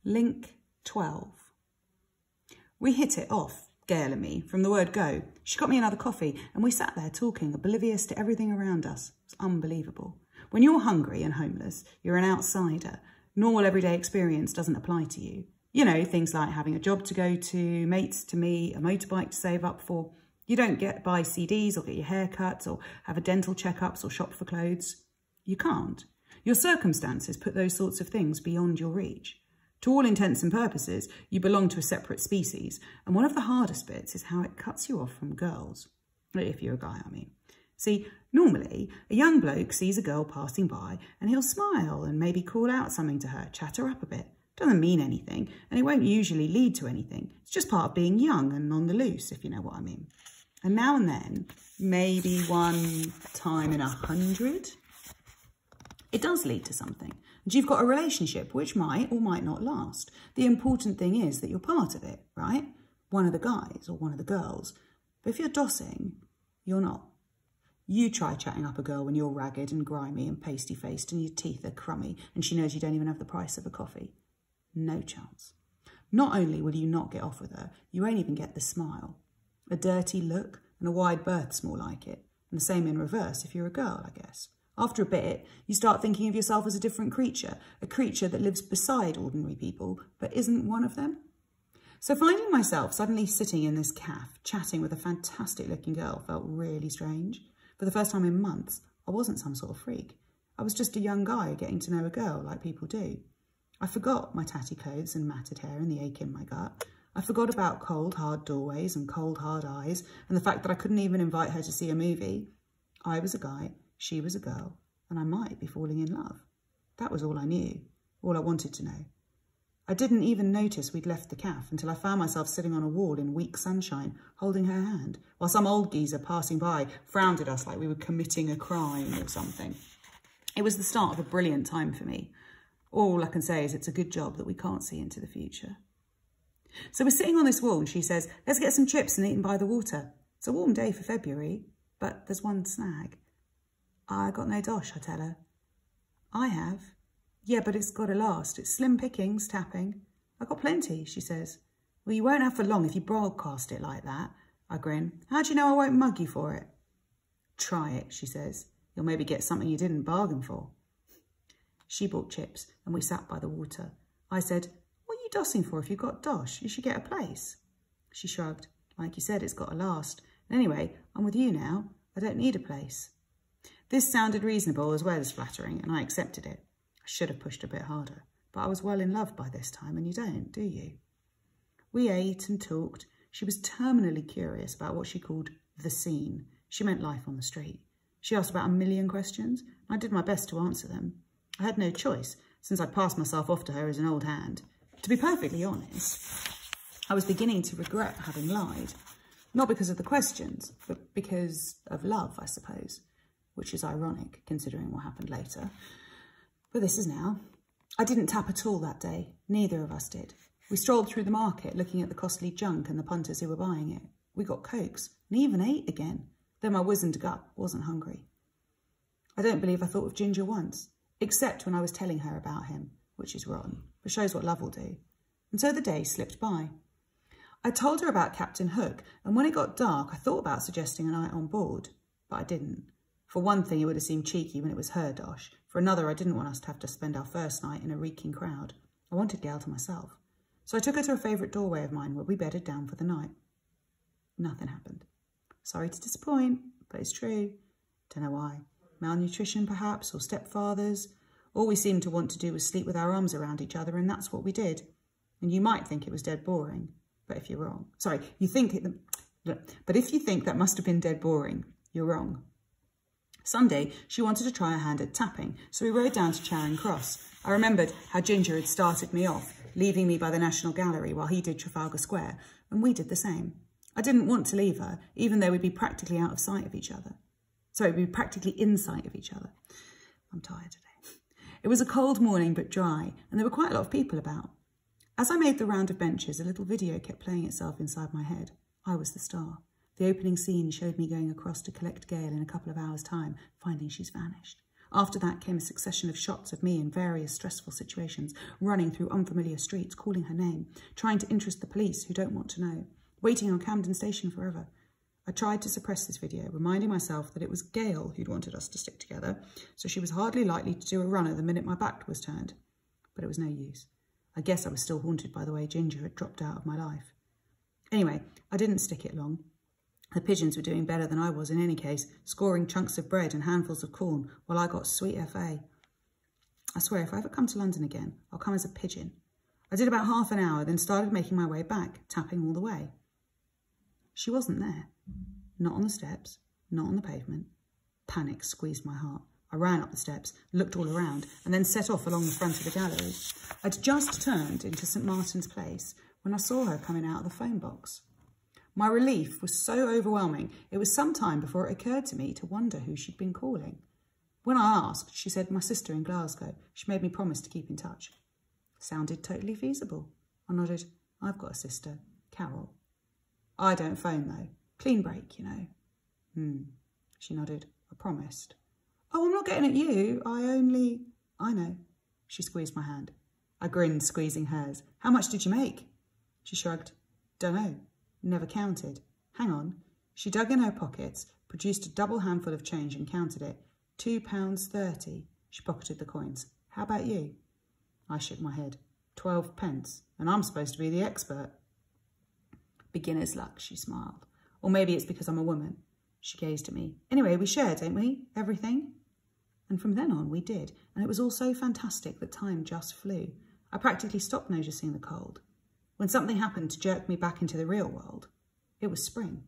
Link 12. We hit it off, Gail and me, from the word go. She got me another coffee and we sat there talking, oblivious to everything around us. It was unbelievable. When you're hungry and homeless, you're an outsider. Normal everyday experience doesn't apply to you. You know, things like having a job to go to, mates to meet, a motorbike to save up for. You don't get buy CDs or get your hair cut or have a dental checkups or shop for clothes. You can't. Your circumstances put those sorts of things beyond your reach. To all intents and purposes, you belong to a separate species, and one of the hardest bits is how it cuts you off from girls. If you're a guy, I mean. See, normally, a young bloke sees a girl passing by and he'll smile and maybe call out something to her, chat her up a bit. Doesn't mean anything, and it won't usually lead to anything. It's just part of being young and on the loose, if you know what I mean. And now and then, maybe one time in 100, it does lead to something. And you've got a relationship which might or might not last. The important thing is that you're part of it, right? One of the guys or one of the girls. But if you're dossing, you're not. You try chatting up a girl when you're ragged and grimy and pasty-faced and your teeth are crummy and she knows you don't even have the price of a coffee. No chance. Not only will you not get off with her, you won't even get the smile. A dirty look and a wide berth's more like it. And the same in reverse if you're a girl, I guess. After a bit, you start thinking of yourself as a different creature, a creature that lives beside ordinary people, but isn't one of them. So finding myself suddenly sitting in this cafe, chatting with a fantastic-looking girl felt really strange. For the first time in months, I wasn't some sort of freak. I was just a young guy getting to know a girl like people do. I forgot my tatty clothes and matted hair and the ache in my gut. I forgot about cold, hard doorways and cold, hard eyes and the fact that I couldn't even invite her to see a movie. I was a guy, she was a girl, and I might be falling in love. That was all I knew, all I wanted to know. I didn't even notice we'd left the cafe until I found myself sitting on a wall in weak sunshine, holding her hand, while some old geezer passing by frowned at us like we were committing a crime or something. It was the start of a brilliant time for me. All I can say is it's a good job that we can't see into the future. So we're sitting on this wall and she says, let's get some chips and eat them by the water. It's a warm day for February, but there's one snag. I got no dosh, I tell her. I have. Yeah, but it's got to last. It's slim pickings, tapping. I got plenty, she says. Well, you won't have for long if you broadcast it like that. I grin. How do you know I won't mug you for it? Try it, she says. You'll maybe get something you didn't bargain for. She bought chips and we sat by the water. I said, what are you dossing for if you've got dosh? You should get a place. She shrugged. Like you said, it's got to last. And anyway, I'm with you now. I don't need a place. This sounded reasonable as well as flattering, and I accepted it. I should have pushed a bit harder, but I was well in love by this time, and you don't, do you? We ate and talked. She was terminally curious about what she called the scene. She meant life on the street. She asked about 1,000,000 questions, and I did my best to answer them. I had no choice, since I'd passed myself off to her as an old hand. To be perfectly honest, I was beginning to regret having lied. Not because of the questions, but because of love, I suppose. Which is ironic, considering what happened later. But this is now. I didn't tap at all that day. Neither of us did. We strolled through the market, looking at the costly junk and the punters who were buying it. We got cokes, and even ate again, though my wizened gut wasn't hungry. I don't believe I thought of Ginger once, except when I was telling her about him, which is rotten, but shows what love will do. And so the day slipped by. I told her about Captain Hook, and when it got dark, I thought about suggesting a night on board, but I didn't. For one thing, it would have seemed cheeky when it was her dosh. For another, I didn't want us to have to spend our first night in a reeking crowd. I wanted Gail to myself. So I took her to a favourite doorway of mine where we bedded down for the night. Nothing happened. Sorry to disappoint, but it's true. Don't know why. Malnutrition, perhaps, or stepfathers. All we seemed to want to do was sleep with our arms around each other, and that's what we did. And you might think it was dead boring, but if you're wrong. Sorry, but if you think that must have been dead boring, you're wrong. Sunday, she wanted to try her hand at tapping, so we rode down to Charing Cross. I remembered how Ginger had started me off, leaving me by the National Gallery while he did Trafalgar Square, and we did the same. I didn't want to leave her, even though we'd be practically out of sight of each other. Sorry, we'd be practically in sight of each other. I'm tired today. It was a cold morning, but dry, and there were quite a lot of people about. As I made the round of benches, a little video kept playing itself inside my head. I was the star. The opening scene showed me going across to collect Gail in a couple of hours' time, finding she's vanished. After that came a succession of shots of me in various stressful situations, running through unfamiliar streets, calling her name, trying to interest the police who don't want to know, waiting on Camden Station forever. I tried to suppress this video, reminding myself that it was Gail who'd wanted us to stick together, so she was hardly likely to do a runner the minute my back was turned. But it was no use. I guess I was still haunted by the way Ginger had dropped out of my life. Anyway, I didn't stick it long. The pigeons were doing better than I was in any case, scoring chunks of bread and handfuls of corn, while I got sweet FA. I swear, if I ever come to London again, I'll come as a pigeon. I did about half an hour, then started making my way back, tapping all the way. She wasn't there. Not on the steps, not on the pavement. Panic squeezed my heart. I ran up the steps, looked all around, and then set off along the front of the gallery. I'd just turned into St Martin's Place when I saw her coming out of the phone box. My relief was so overwhelming, it was some time before it occurred to me to wonder who she'd been calling. When I asked, she said my sister in Glasgow. She made me promise to keep in touch. Sounded totally feasible. I nodded. I've got a sister, Carol. I don't phone, though. Clean break, you know. She nodded. I promised. Oh, I'm not getting at you. I know. She squeezed my hand. I grinned, squeezing hers. How much did you make? She shrugged. Dunno. Never counted. Hang on. She dug in her pockets, produced a double handful of change and counted it. £2.30. She pocketed the coins. How about you? I shook my head. 12 pence. And I'm supposed to be the expert. Beginner's luck, she smiled. Or maybe it's because I'm a woman. She gazed at me. Anyway, we share, don't we? Everything? And from then on, we did. And it was all so fantastic that time just flew. I practically stopped noticing the cold. When something happened to jerk me back into the real world, it was spring.